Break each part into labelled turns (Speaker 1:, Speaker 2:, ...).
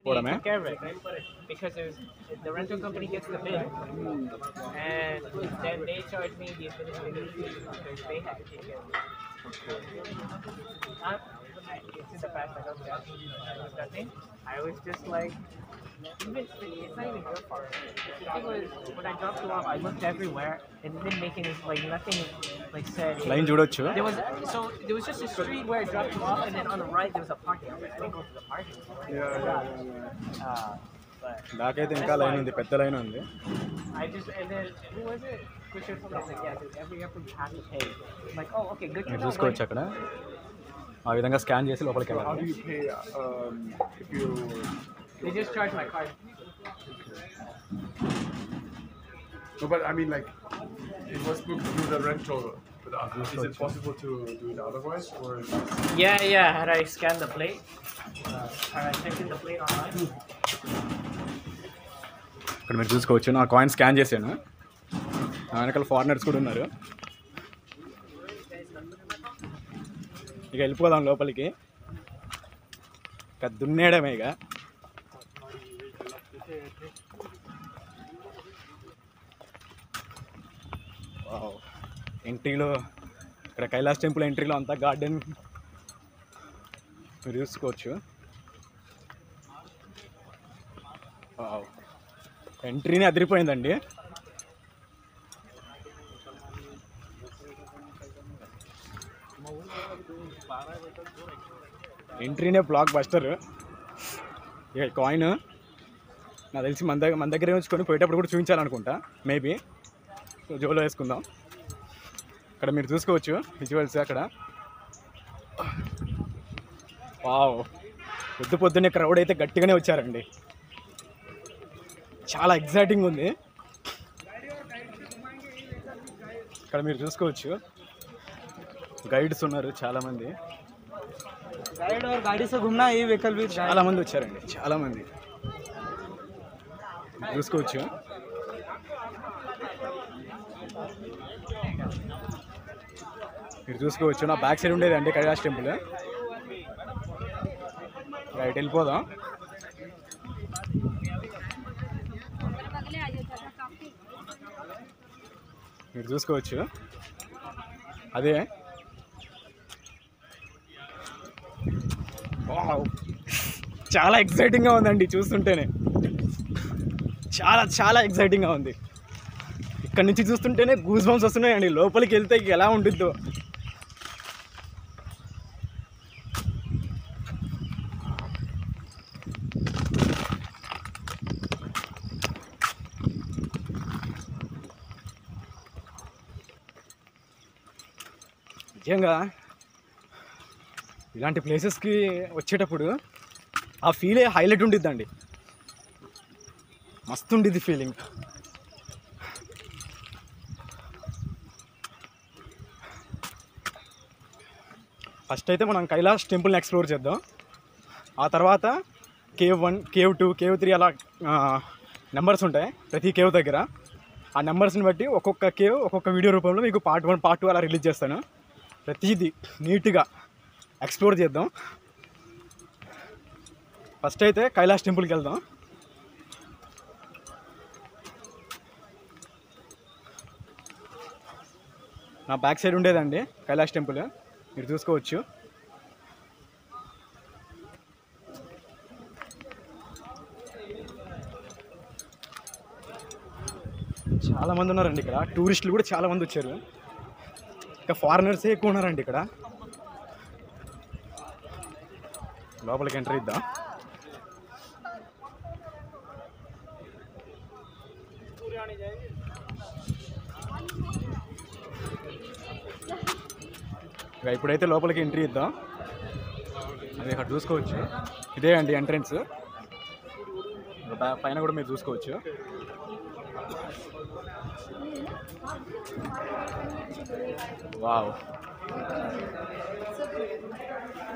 Speaker 1: They took care of it because the rental company gets the bill, and then they charge me the administrative fee because they have to take care of it. It's in the past. I don't care. It was nothing. I was just like, even it's not even your fault. The thing was, when I dropped you off, I looked everywhere and it didn't make any like nothing like said. Hey,
Speaker 2: line చూడొచ్చు.
Speaker 1: there was just a street where I dropped you off, and then on the right there was a parking. I didn't go to the parking.
Speaker 2: నాకైతే ఇంకా line ఉంది, పెద్ద line ఉంది.
Speaker 1: And then who was it? Kushal told me, I was like, yeah, dude, every airport you have to pay. I'm like, oh, okay, good to know.
Speaker 2: చూసుకోవచ్చు అక్కడ ఆ విధంగా scan చేసి లోపలికి
Speaker 3: How
Speaker 2: వెళ్ళాలి.
Speaker 3: do you pay if you?
Speaker 1: They just charge my card.
Speaker 3: No, but I mean, like, it was booked through the rental. But is it possible to do it otherwise, or?
Speaker 1: Yeah. Had I scanned the plate? Had I checked in the plate online?
Speaker 2: ఇక్కడ మీరు చూసుకోవచ్చు, నా coin scan చేశాను. నా వెనకాల foreigners కూడా ఉన్నారు. ఇక వెళ్ళిపోదాం లోపలికి. ఇక దున్నేయడమే ఇక. ఎంట్రీలో ఇక్కడ కైలాస్ టెంపుల్ ఎంట్రీలో అంతా గార్డెన్ మీరు చూసుకోవచ్చు. ఎంట్రీని అదిరిపోయిందండి. ఎంట్రీనే బ్లాక్ బస్టర్. ఇక కాయిన్ నాకు తెలిసి మన దగ్గరే ఉంచుకొని పోయేటప్పుడు కూడా చూపించాలనుకుంటా, మేబీ. జోలో వేసుకుందాం. ఇక్కడ మీరు చూసుకోవచ్చు విజువల్స్ అక్కడ. వావ్, పొద్దున్నే క్రౌడ్ అయితే గట్టిగానే వచ్చారండి. చాలా ఎగ్జైటింగ్ ఉంది. ఇక్కడ మీరు చూసుకోవచ్చు గైడ్స్ ఉన్నారు చాలామంది.
Speaker 4: गाइड और गाड़ी से घूमना ये व्हीकल भी
Speaker 2: చాలా మంది వచ్చారండి, చాలా మంది చూసుకోవచ్చు. మీరు చూసుకోవచ్చు నా బ్యాక్ సైడ్ ఉండేది అండి కైలాస్ టెంపుల్. రైట్ వెళ్ళిపోదాం. మీరు చూసుకోవచ్చు అదే. చాలా ఎక్సైటింగ్గా ఉందండి చూస్తుంటేనే. చాలా ఎక్సైటింగ్గా ఉంది. ఇక్కడ నుంచి చూస్తుంటేనే గూస్ బంప్స్ వస్తున్నాయండి. లోపలికి వెళ్తే ఎలా ఉంటుందో. నిజంగా ఇలాంటి ప్లేసెస్కి వచ్చేటప్పుడు ఆ ఫీలే హైలైట్ ఉండిద్దండి. మస్తు ఉండిద్ది ఫీలింగ్. ఫస్ట్ అయితే మనం కైలాస్ టెంపుల్ని ఎక్స్ప్లోర్ చేద్దాం. ఆ తర్వాత కేవ్ 1, కేవ్ 2, కేవ్ 3 అలా నెంబర్స్ ఉంటాయి ప్రతి కేవ్ దగ్గర. ఆ నెంబర్స్ని బట్టి ఒక్కొక్క కేవ్ ఒక్కొక్క వీడియో రూపంలో మీకు పార్ట్ 1, పార్ట్ 2 అలా రిలీజ్ చేస్తాను. ప్రతిదీ నీట్గా ఎక్స్ప్లోర్ చేద్దాం. ఫస్ట్ అయితే కైలాస్ టెంపుల్కి వెళ్దాం. నా బ్యాక్ సైడ్ ఉండేదండి కైలాస్ టెంపుల్, మీరు చూసుకోవచ్చు. చాలామంది ఉన్నారండి ఇక్కడ. టూరిస్టులు కూడా చాలామంది వచ్చారు. ఇంకా ఫారినర్సే ఎక్కువ ఉన్నారండి ఇక్కడ. లోపలికి ఎంటర్ ఇద్దాం. ఇప్పుడైతే లోపలికి ఎంట్రీ ఇద్దాం. అది ఇక్కడ చూసుకోవచ్చు. ఇదే అండి ఎంట్రన్స్. పైన కూడా మీరు చూసుకోవచ్చు. వావ్,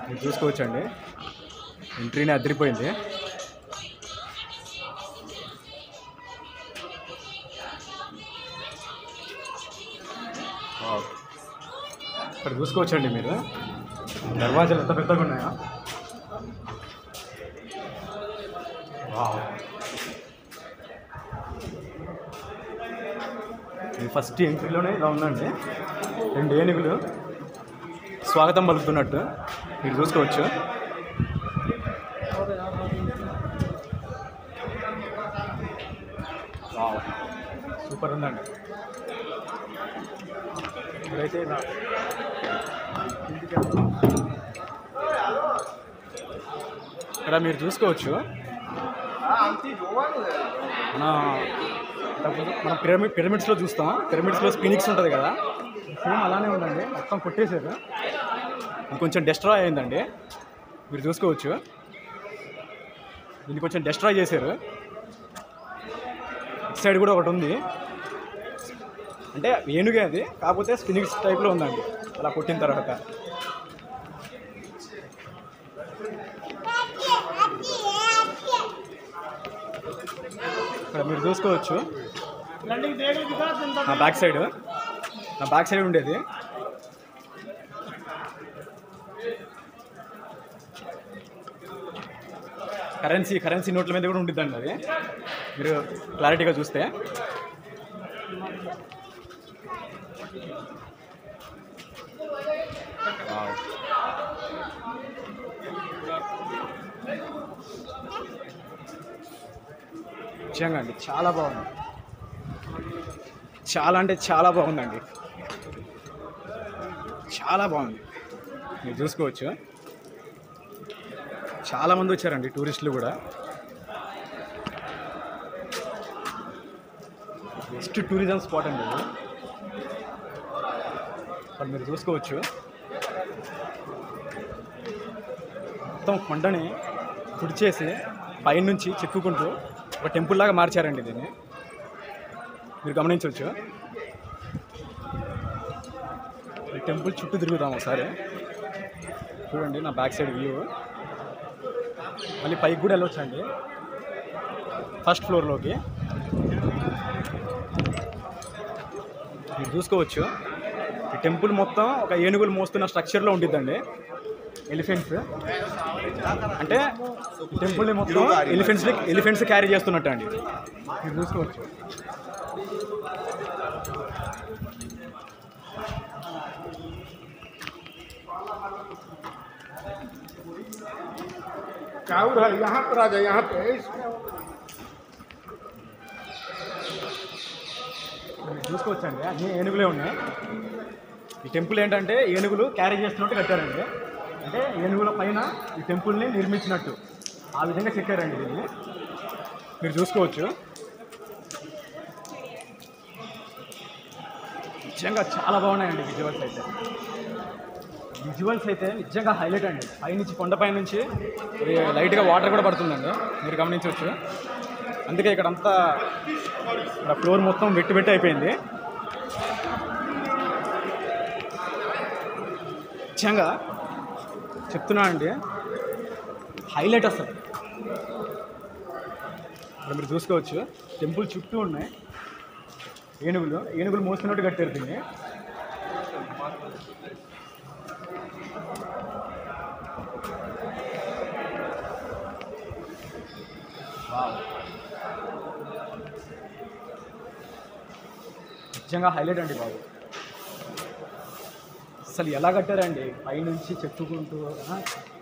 Speaker 2: మీరు చూసుకోవచ్చు అండి. ఎంట్రీనే అదిరిపోయింది. వావ్, ఇక్కడ చూసుకోవచ్చండి మీరు దర్వాజాలు ఎంత పెద్దగా ఉన్నాయా. ఇది ఫస్ట్ ఎంట్రీలోనే ఇలా ఉందండి, 2 ఏనుగులు స్వాగతం పలుకుతున్నట్టు మీరు చూసుకోవచ్చు. సూపర్ ఉందండి. ఇప్పుడైతే ఇలా ఇక్కడ మీరు చూసుకోవచ్చు, మన పిరమిడ్స్లో చూస్తాం, పిరమిడ్స్లో స్పినిక్స్ ఉంటుంది కదా, సేమ్ అలానే ఉందండి. మొత్తం కొట్టేశారు, కొంచెం డెస్ట్రాయ్ అయిందండి. మీరు చూసుకోవచ్చు, దీన్ని కొంచెం డెస్ట్రాయ్ చేశారు. ఇటు సైడ్ కూడా ఒకటి ఉంది, అంటే ఏనుగే అది, కాకపోతే స్పినిక్స్ టైప్లో ఉందండి అలా కొట్టిన తర్వాత. ఇక్కడ మీరు చూసుకోవచ్చు నా బ్యాక్ సైడ్ ఉండేది. కరెన్సీ నోట్ల మీద కూడా ఉండిద్దండి అది, మీరు క్లారిటీగా చూస్తే. నిజంగా అండి చాలా బాగుంది, చాలా అంటే చాలా బాగుందండి, చాలా బాగుంది. మీరు చూసుకోవచ్చు, చాలామంది వచ్చారండి టూరిస్టులు కూడా. బెస్ట్ టూరిజం స్పాట్ అండి ఇది. ఇక్కడ మీరు చూసుకోవచ్చు, మొత్తం కొండని తుడిచేసి పైనుంచి చెక్కుకుంటూ ఒక టెంపుల్ లాగా మార్చారండి దీన్ని, మీరు గమనించవచ్చు. ఈ టెంపుల్ చుట్టూ తిరుగుతాం ఒకసారి చూడండి, నా బ్యాక్ సైడ్ వ్యూ. మళ్ళీ పైకి కూడా వెళ్ళొచ్చండి, ఫస్ట్ ఫ్లోర్లోకి. మీరు చూసుకోవచ్చు, ఈ టెంపుల్ మొత్తం ఒక ఏనుగులు మోస్తున్న స్ట్రక్చర్లో ఉండిద్దండి. ఎలిఫెంట్స్ అంటే ఈ టెంపుల్ని మొత్తం ఎలిఫెంట్స్ క్యారీ చేస్తున్నట్టు అండి, మీరు చూసుకోవచ్చు. చూసుకోవచ్చండి, అన్ని ఏనుగులే ఉన్నాయి. ఈ టెంపుల్ ఏంటంటే ఏనుగులు క్యారీ చేస్తున్నట్టు కట్టారండి, అంటే ఏనుగుల పైన ఈ టెంపుల్ని నిర్మించినట్టు ఆ విధంగా చెక్కారండి దీన్ని, మీరు చూసుకోవచ్చు. నిజంగా చాలా బాగున్నాయండి విజువల్స్ అయితే నిజంగా హైలైట్ అండి. పైనుంచి కొండపై నుంచి లైట్గా వాటర్ కూడా పడుతుందండి, మీరు గమనించవచ్చు. అందుకే ఇక్కడ ఫ్లోర్ మొత్తం వెట్టి అయిపోయింది. నిజంగా చెప్తున్నా అండి, హైలైట్ అసలు. ఇక్కడ మీరు చూసుకోవచ్చు, టెంపుల్ చుట్టూ ఉన్నాయి ఏనుగులు మోస్తున్నట్టు కట్టారు దీన్ని. నిజంగా హైలైట్ అండి బాబు, అసలు ఎలా కట్టారండి, పైనుంచి చెప్పుకుంటూ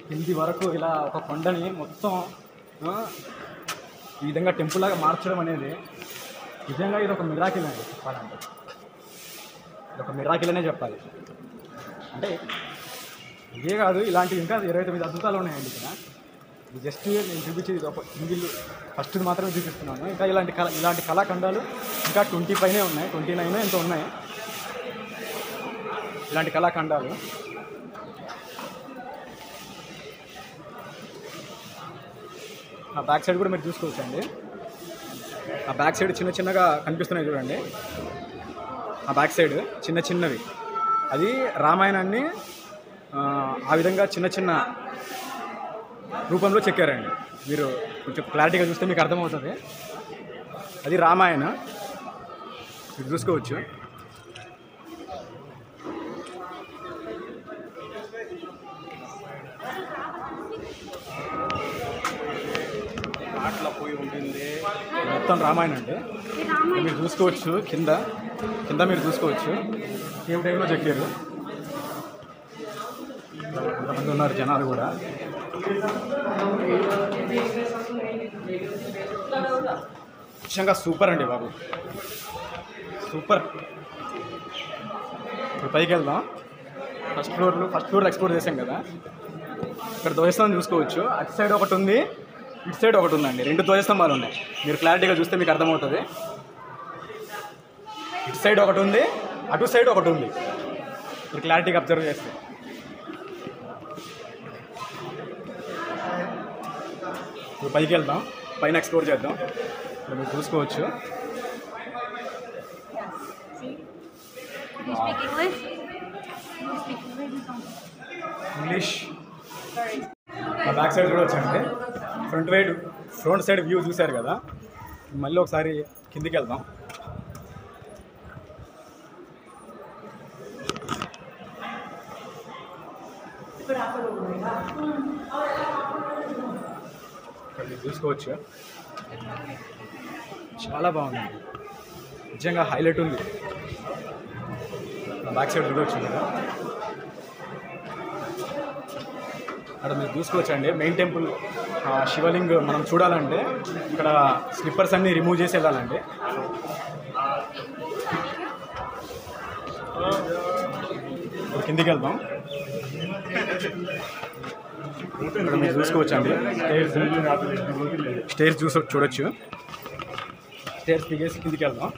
Speaker 2: కింది వరకు ఇలా ఒక కొండని మొత్తం ఈ విధంగా టెంపుల్ లాగా మార్చడం అనేది నిజంగా ఇది ఒక మిరాకిల్ అండి. చెప్పాలంటే ఇది ఒక మిరాకిల్ అనే చెప్పాలి. అంటే ఇదే కాదు, ఇలాంటివి ఇంకా 29 అద్భుతాలు ఉన్నాయండి ఇక్కడ. ఇది జస్ట్ నేను చూపించేది ఇది ఒక సింగిల్ ఫస్ట్ మాత్రమే చూపిస్తున్నాను. ఇంకా ఇలాంటి కళాఖండాలు ఇంకా 20 పైనే ఉన్నాయి, 29 ఎంతో ఉన్నాయి ఇలాంటి కళాఖండాలు. ఆ బ్యాక్ సైడ్ కూడా మీరు చూసుకోవచ్చండి, ఆ బ్యాక్ సైడ్ చిన్నగా కనిపిస్తున్నాయి చూడండి. ఆ బ్యాక్ సైడ్ చిన్నవి అది రామాయణాన్ని ఆ విధంగా చిన్న రూపంలో చెక్కారండి. మీరు కొంచెం క్లారిటీగా చూస్తే మీకు అర్థమవుతుంది. అది రామాయణ, మీరు చూసుకోవచ్చు. మొత్తం రామాయణం అండి. మీరు చూసుకోవచ్చు కింద మీరు చూసుకోవచ్చు కేవ్ టైంలో చెక్కారు. కొంతమంది ఉన్నారు జనాలు కూడా. నిజంగా సూపర్ అండి బాబు, సూపర్. ఇప్పుడు పైకి వెళ్దాం. ఫస్ట్ ఫ్లోర్ ఎక్స్ప్లోర్ చేసాం కదా, ఇక్కడ ధ్వజస్తంభం చూసుకోవచ్చు. అటు సైడ్ ఒకటి ఉంది, ఇటు సైడ్ ఒకటి ఉందండి. 2 ధ్వజస్తంభాలు ఉన్నాయి. మీరు క్లారిటీగా చూస్తే మీకు అర్థమవుతుంది. ఇటు సైడ్ ఒకటి ఉంది, అటు సైడ్ ఒకటి ఉంది. మీరు క్లారిటీగా అబ్జర్వ్ చేస్తే ఇప్పుడు పైకి వెళ్దాం, పైన ఎక్స్ప్లోర్ చేద్దాం. ఇక్కడ మీరు చూసుకోవచ్చు. ఇంగ్లీష్. మా బ్యాక్ సైడ్ కూడా వచ్చండి. ఫ్రంట్ సైడ్ వ్యూ చూశారు కదా, మళ్ళీ ఒకసారి కిందికి వెళ్దాం. ఇక్కడ మీరు చూసుకోవచ్చు, చాలా బాగుంది, నిజంగా హైలైట్ ఉంది. బ్యాక్ సైడ్ చూడవచ్చు కదా, అక్కడ మీరు చూసుకోవచ్చండి. మెయిన్ టెంపుల్ శివలింగ్ మనం చూడాలంటే ఇక్కడ స్లిప్పర్స్ అన్నీ రిమూవ్ చేసి వెళ్ళాలండి. ఇప్పుడు కిందికి వెళ్దాం. ఇక్కడ మీరు చూసుకోవచ్చండి స్టేర్స్ చూడొచ్చు. స్టేర్స్ దిగేసి కిందికి వెళ్దాం.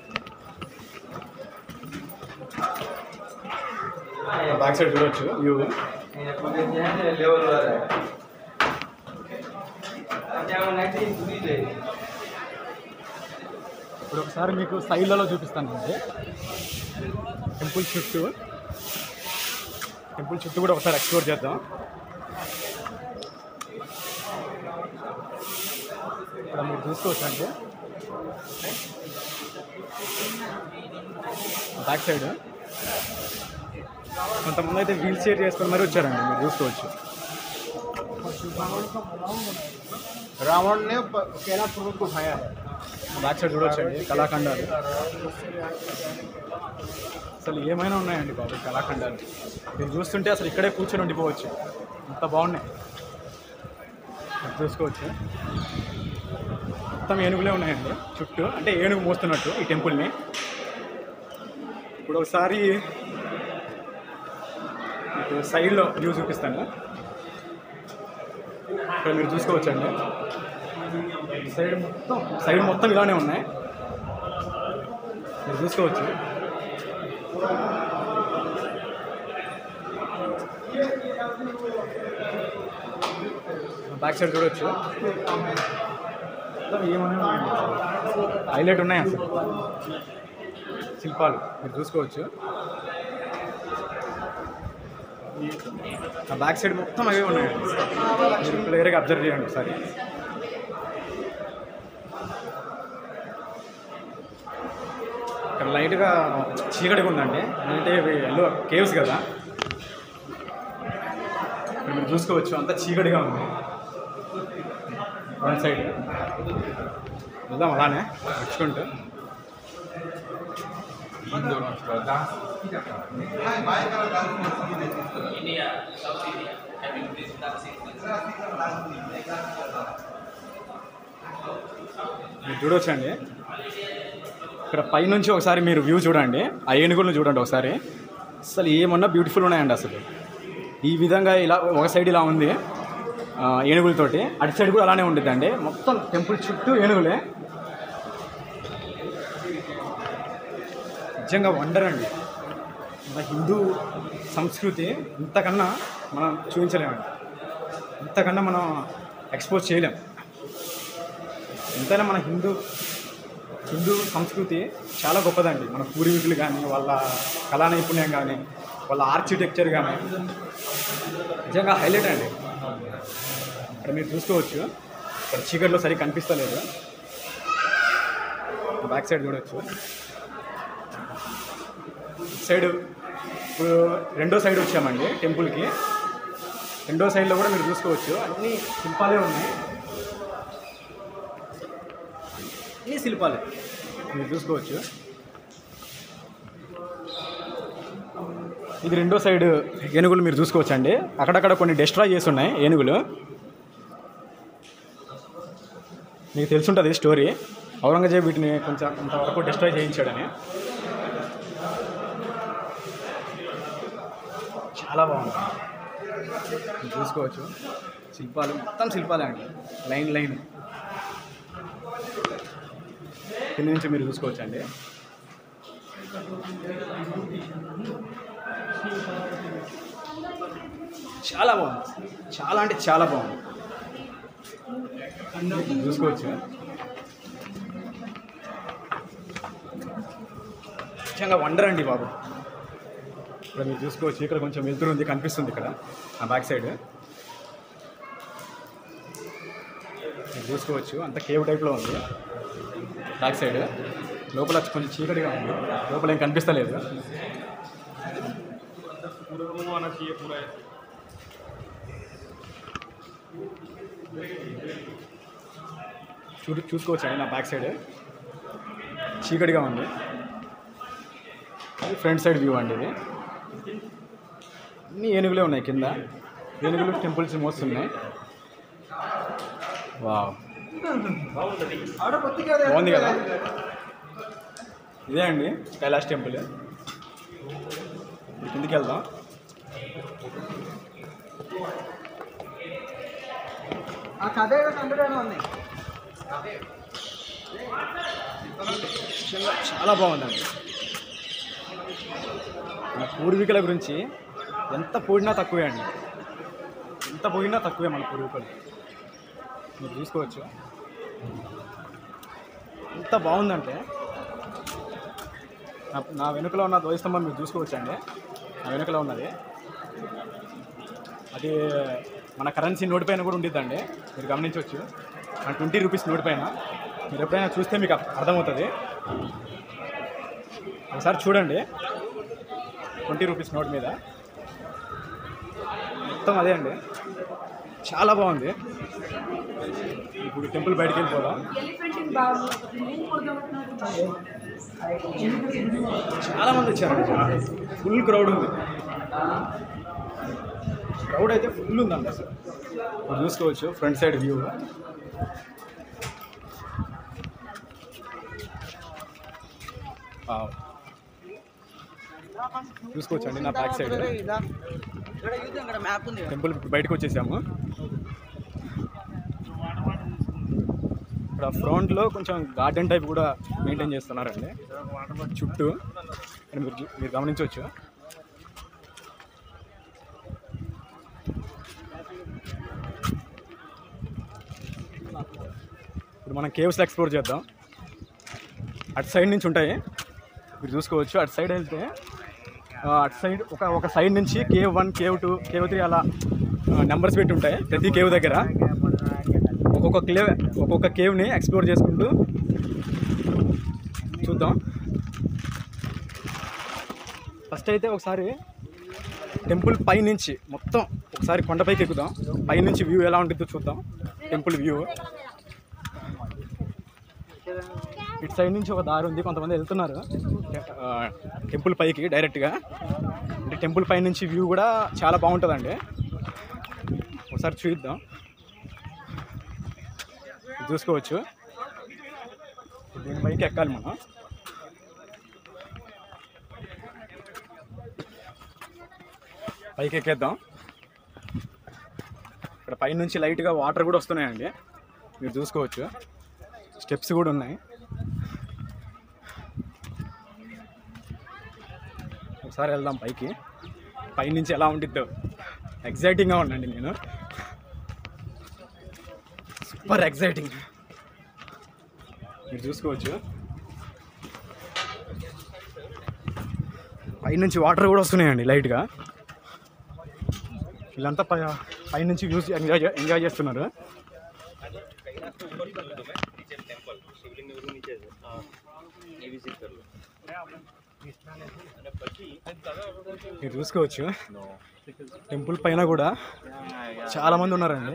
Speaker 2: బ్యాక్ సైడ్ చూడొచ్చు వ్యూ. ఇప్పుడు ఒకసారి మీకు సైడ్లలో చూపిస్తానండి. టెంపుల్ చుట్టూ కూడా ఒకసారి ఎక్స్ప్లోర్ చేద్దాం. ఇక్కడ మీరు చూసుకోవచ్చండి బ్యాక్ సైడ్ కొంతమంది అయితే వీల్ చైర్ చేసుకొని మరీ వచ్చారండి. మీరు చూసుకోవచ్చు.
Speaker 4: रावण ने केला पर्वत को खाया है.
Speaker 2: బ్యాక్ సైడ్ చూడొచ్చండి కళాఖండాలు. అసలు ఏమైనా ఉన్నాయండి బాబు కళాఖండాలు. మీరు చూస్తుంటే అసలు ఇక్కడే కూర్చొని ఉండిపోవచ్చు, అంత బాగున్నాయి. చూసుకోవచ్చు మొత్తం ఏనుగులే ఉన్నాయండి చుట్టూ, అంటే ఏనుగు మోస్తున్నట్టు ఈ టెంపుల్ని. ఇప్పుడు ఒకసారి మీకు సైడ్లో వ్యూ చూపిస్తాను. ఇక్కడ మీరు చూసుకోవచ్చండి సైడ్ మొత్తం ఇలానే ఉన్నాయి. మీరు చూసుకోవచ్చు. బ్యాక్ సైడ్ చూడవచ్చు. ఏమైనా హైలైట్ ఉన్నాయి అసలు శిల్పాలు. మీరు చూసుకోవచ్చు. ఆ బ్యాక్ సైడ్ మొత్తం అవే ఉన్నాయండి. మీరు క్లియర్గా అబ్జర్వ్ చేయండి ఒకసారి. ఇక్కడ లైట్గా చీకటిగా ఉందండి, అంటే ఇవి ఎల్లో కేవ్స్ కదా. ఇక్కడ మీరు చూసుకోవచ్చు అంతా చీకటిగా ఉంది. వన్ సైడ్ వెళ్దాం అలానే నడుచుకుంటూ. మీరు చూడవచ్చండి ఇక్కడ పైనుంచి ఒకసారి మీరు వ్యూ చూడండి. ఆ ఏనుగులను చూడండి ఒకసారి. అసలు ఏమన్నా బ్యూటిఫుల్ ఉన్నాయండి అసలు. ఈ విధంగా ఇలా ఒక సైడ్ ఇలా ఉంది ఏనుగులతోటి, అటు సైడ్ కూడా అలానే ఉండిద్దండి. మొత్తం టెంపుల్ చుట్టూ ఏనుగులే. నిజంగా వండర్ అండి. మన హిందూ సంస్కృతి ఇంతకన్నా మనం చూపించలేమండి, ఇంతకన్నా మనం ఎక్స్పోజ్ చేయలేం. ఎంతైనా మన హిందూ సంస్కృతి చాలా గొప్పదండి. మన పూర్వీకులు కానీ, వాళ్ళ కళా నైపుణ్యం కానీ, వాళ్ళ ఆర్కిటెక్చర్ కానీ నిజంగా హైలైట్ అండి. ఇక్కడ మీరు చూసుకోవచ్చు. ఇక్కడ చీకట్లో సరిగ్గా కనిపిస్తలేదు. బ్యాక్ సైడ్ చూడవచ్చు. సైడ్ ఇప్పుడు రెండో సైడ్ వచ్చామండి టెంపుల్కి. రెండో సైడ్లో కూడా మీరు చూసుకోవచ్చు అన్ని శిల్పాలే ఉన్నాయి.
Speaker 4: శిల్పాలు.
Speaker 2: మీరు చూసుకోవచ్చు. ఇది రెండో సైడ్ ఏనుగులు మీరు చూసుకోవచ్చు అండి. అక్కడక్కడ కొన్ని డిస్ట్రాయ్ చేసి ఉన్నాయి ఏనుగులు. మీకు తెలుసుంటుంది స్టోరీ, ఔరంగజేబు వీటిని కొంచెం అంతవరకు డిస్ట్రాయ్ చేయించాడని. చాలా బాగుంది, మీరు చూసుకోవచ్చు. శిల్పాలు మొత్తం శిల్పాలే అండి, లైన్ లైన్ కింద నుంచి మీరు చూసుకోవచ్చు అండి. చాలా బాగుంది, చాలా అంటే చాలా బాగుంది, చూసుకోవచ్చు. నిజంగా వండర్ అండి బాబు. ఇక్కడ మీరు చూసుకోవచ్చు, ఇక్కడ కొంచెం వెళ్తురు ఉంది కనిపిస్తుంది ఇక్కడ ఆ బ్యాక్ సైడ్ మీరు చూసుకోవచ్చు. అంత కేవ్ టైప్లో ఉంది బ్యాక్ సైడ్. లోపల కొంచెం చీకటిగా ఉంది, లోపల ఏం కనిపిస్తలేదు. చూసుకోవచ్చు అండి నా బ్యాక్ సైడ్ చీకటిగా ఉంది. ఫ్రంట్ సైడ్ వ్యూ అండి ఇది. అన్ని ఏనుగులే ఉన్నాయి కింద, ఏనుగులు టెంపుల్స్ మోస్తున్నాయి. వావ్, బాగుంది కదా. ఇదే అండి కైలాష్ టెంపుల్. కిందికి వెళ్దాం. చాలా బాగుందండి. మన పూర్వీకుల గురించి ఎంత పోయినా తక్కువే అండి, ఎంత పోయినా తక్కువే మన పూర్వీకులు. మీరు చూసుకోవచ్చు ఎంత బాగుందంటే. నా వెనుకలో ఉన్న ధ్వజస్తంభం మీరు చూసుకోవచ్చు అండి. నా వెనుకలో ఉన్నది అది మన కరెన్సీ నోటు పైన కూడా ఉండిద్దండి, మీరు గమనించవచ్చు. మన 20 రూపీస్ నోటు పైన మీరు ఎప్పుడైనా చూస్తే మీకు అర్థమవుతుంది. ఒకసారి చూడండి, 20 రూపీస్ నోట్ మీద మొత్తం అదే అండి. చాలా బాగుంది. ఇప్పుడు టెంపుల్ బయటికి వెళ్ళిపోదాం. చాలా మంది వచ్చారండి, ఫుల్ క్రౌడ్ ఉంది. క్రౌడ్ అయితే ఫుల్ ఉందండి అసలు. ఇప్పుడు చూసుకోవచ్చు ఫ్రంట్ సైడ్ వ్యూ. చూసుకోవచ్చు అండి నా బ్యాక్ సైడ్. టెంపుల్ బయటకు వచ్చేసాము. ఇక్కడ ఫ్రంట్లో కొంచెం గార్డెన్ టైప్ కూడా మెయింటైన్ చేస్తున్నారండి చుట్టూ, మీరు గమనించవచ్చు. ఇప్పుడు మనం కేవ్స్ ఎక్స్ప్లోర్ చేద్దాం. అటు సైడ్ నుంచి ఉంటాయి మీరు చూసుకోవచ్చు. అటు సైడ్ వెళ్తే అటు సైడ్ ఒక సైడ్ నుంచి కేవ్ 1, కేవ్ 2, కేవ్ 3 అలా నెంబర్స్ పెట్టి ఉంటాయి ప్రతి కేవ్ దగ్గర. ఒక్కొక్క కేవ్ని ఎక్స్ప్లోర్ చేసుకుంటూ చూద్దాం. ఫస్ట్ అయితే ఒకసారి టెంపుల్ పై నుంచి మొత్తం ఒకసారి కొండపైకి ఎక్కుదాం. పైనుంచి వ్యూ ఎలా ఉంటుందో చూద్దాం. టెంపుల్ వ్యూ ఇటు సైడ్ నుంచి ఒక దారి ఉంది, కొంతమంది వెళ్తున్నారు టెంపుల్ పైకి డైరెక్ట్గా. అంటే టెంపుల్ పై నుంచి వ్యూ కూడా చాలా బాగుంటుందండి, ఒకసారి చూద్దాం. చూసుకోవచ్చు దీని పైకి ఎక్కాలి మనం. పైకి ఎక్కేద్దాం. ఇక్కడ పైనుంచి లైట్గా వాటర్ కూడా వస్తున్నాయండి, మీరు చూసుకోవచ్చు. స్టెప్స్ కూడా ఉన్నాయి. ఒకసారి వెళ్దాం పైకి. పైనుంచి ఎలా ఉంటుందో ఎగ్జైటింగ్గా ఉండండి నేను, సూపర్ ఎగ్జైటింగ్. మీరు చూసుకోవచ్చు పైనుంచి వాటర్ కూడా వస్తున్నాయండి లైట్గా. వీళ్ళంతా పైనుంచి వ్యూస్ ఎంజాయ్ చేస్తున్నారు. మీరు చూసుకోవచ్చు టెంపుల్ పైన కూడా చాలా మంది ఉన్నారండి.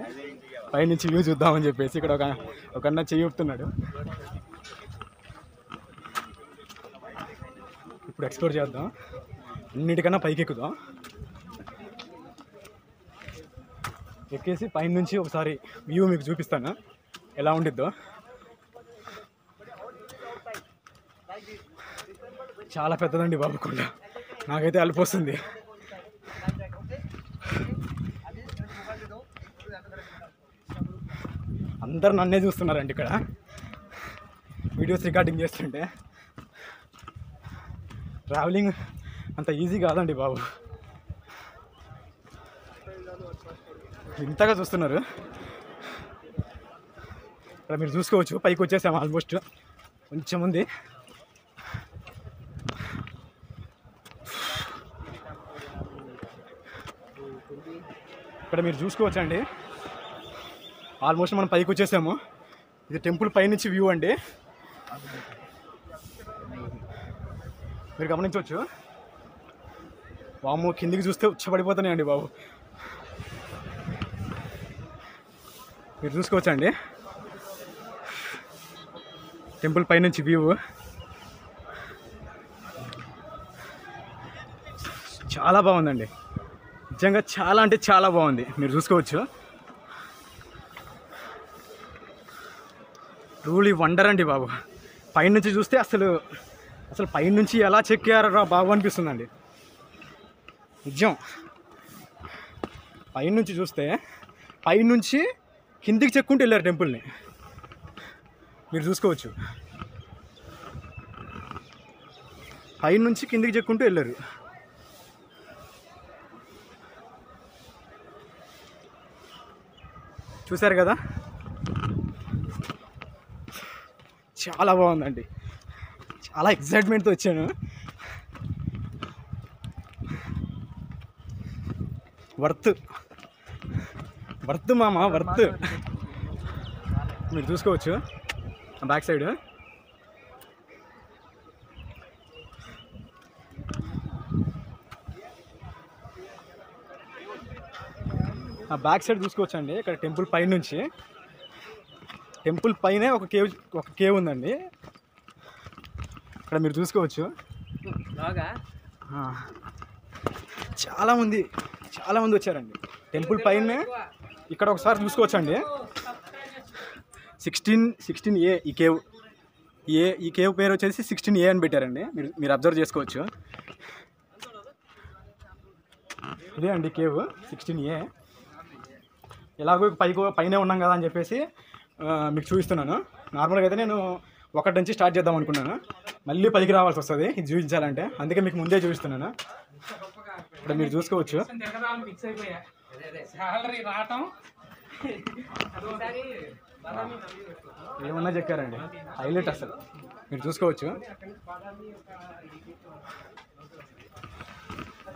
Speaker 2: పైనుంచి వ్యూ చూద్దామని చెప్పేసి ఇక్కడ ఒక అన్న చెయ్యి ఊపుతున్నాడు. ఇప్పుడు ఎక్స్ప్లోర్ చేద్దాం, అన్నిటికన్నా పైకి ఎక్కుదాం. ఎక్కేసి పైన నుంచి ఒకసారి వ్యూ మీకు చూపిస్తాను ఎలా ఉండిద్దో. చాలా పెద్దదండి బాబు కొండ, నాకైతే అలిపోస్తుంది. అందరు నన్నే చూస్తున్నారండి ఇక్కడ వీడియోస్ రికార్డింగ్ చేస్తుంటే. ట్రావెలింగ్ అంత ఈజీ కాదండి బాబు, ఇంతగా చూస్తున్నారు. ఇక్కడ మీరు చూసుకోవచ్చు, పైకి వచ్చేసాము ఆల్మోస్ట్, కొంచెం ఉంది. ఇక్కడ మీరు చూసుకోవచ్చు అండి, ఆల్మోస్ట్ మనం పైకి వచ్చేసాము. ఇది టెంపుల్ పైనుంచి వ్యూ అండి, మీరు గమనించవచ్చు. వాము కిందికి చూస్తే ఉచ్చబడిపోతున్నాయండి బాబు, మీరు చూసుకోవచ్చండి టెంపుల్ పైనుంచి వ్యూ. చాలా బాగుందండి, నిజంగా చాలా అంటే చాలా బాగుంది, మీరు చూసుకోవచ్చు. ట్రూలీ వండర్ అండి బాబు. పైనుంచి చూస్తే అసలు పైనుంచి ఎలా చెక్కారా బాబు అనిపిస్తుందండి, నిజం. పైనుంచి చూస్తే పైనుంచి కిందికి చెక్కుంటూ వెళ్ళారు టెంపుల్ని, మీరు చూసుకోవచ్చు. పైనుంచి కిందికి చెక్కుంటూ వెళ్ళారు. చూశారు కదా, చాలా బాగుందండి, చాలా ఎక్సైట్మెంట్తో వచ్చాను. వర్త్ మామ, వర్త్. మీరు చూసుకోవచ్చు బ్యాక్ సైడ్. ఆ బ్యాక్ సైడ్ చూసుకోవచ్చు అండి, ఇక్కడ టెంపుల్ పైనుంచి, టెంపుల్ పైనే ఒక కేవ్ ఉందండి, ఇక్కడ మీరు చూసుకోవచ్చు. చాలామంది వచ్చారండి టెంపుల్ పైనే. ఇక్కడ ఒకసారి చూసుకోవచ్చు అండి, 16A ఈ కేవ్. ఈ కేవ్ పేరు వచ్చేసి 16A అని పెట్టారండి, మీరు అబ్జర్వ్ చేసుకోవచ్చు. ఇదే అండి కేవ్ 16A. ఎలాగో పైనే ఉన్నాం కదా అని చెప్పేసి మీకు చూపిస్తున్నాను. నార్మల్గా అయితే నేను ఒకటి నుంచి స్టార్ట్ చేద్దాం అనుకున్నాను, మళ్ళీ పైకి రావాల్సి వస్తుంది ఇది చూపించాలంటే, అందుకే మీకు ముందే చూపిస్తున్నాను. ఇక్కడ మీరు చూసుకోవచ్చు. ఏమన్నా చెక్కారండి, హైలైట్ అసలు, మీరు చూసుకోవచ్చు.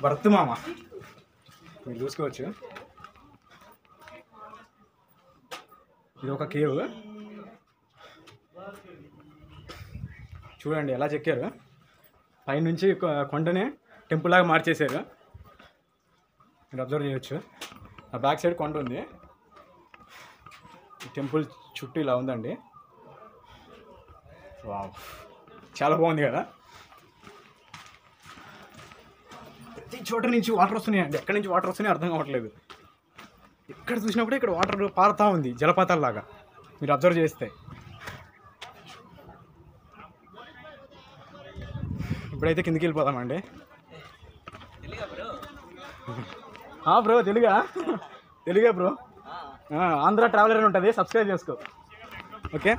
Speaker 2: వర్త్ మామ, మీరు చూసుకోవచ్చు. ఇది ఒక కేవ్, చూడండి ఎలా చెక్కారు. పైనుంచి కొండనే టెంపుల్ లాగా మార్చేశారు, మీరు అబ్జర్వ్ చేయొచ్చు. ఆ బ్యాక్ సైడ్ కొండ ఉంది, టెంపుల్ చుట్టూ ఇలా ఉందండి. వావ్, చాలా బాగుంది కదా. ప్రతి చోట నుంచి వాటర్ వస్తున్నాయండి, ఎక్కడి నుంచి వాటర్ వస్తున్నాయో అర్థం కావట్లేదు. ఎక్కడ చూసినప్పుడు ఇక్కడ వాటర్ పారుతూ ఉంది జలపాతాల్లాగా, మీరు అబ్జర్వ్ చేస్తే. ఇప్పుడైతే కిందికి వెళ్ళిపోదామండి. బ్రో తెలుగా బ్రో, ఆంధ్ర ట్రావెలర్ అని ఉంటుంది, సబ్స్క్రైబ్ చేసుకో. ఓకే,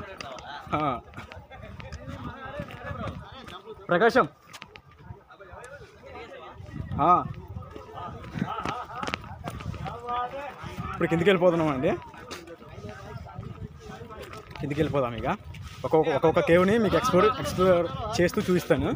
Speaker 2: ప్రకాశం. ఇప్పుడు కిందికి వెళ్ళిపోతున్నాం అండి, కిందికి వెళ్ళిపోదాం. ఇక ఒక్కొక్క కేవ్ని మీకు ఎక్స్ప్లోర్ చేస్తూ చూపిస్తాను.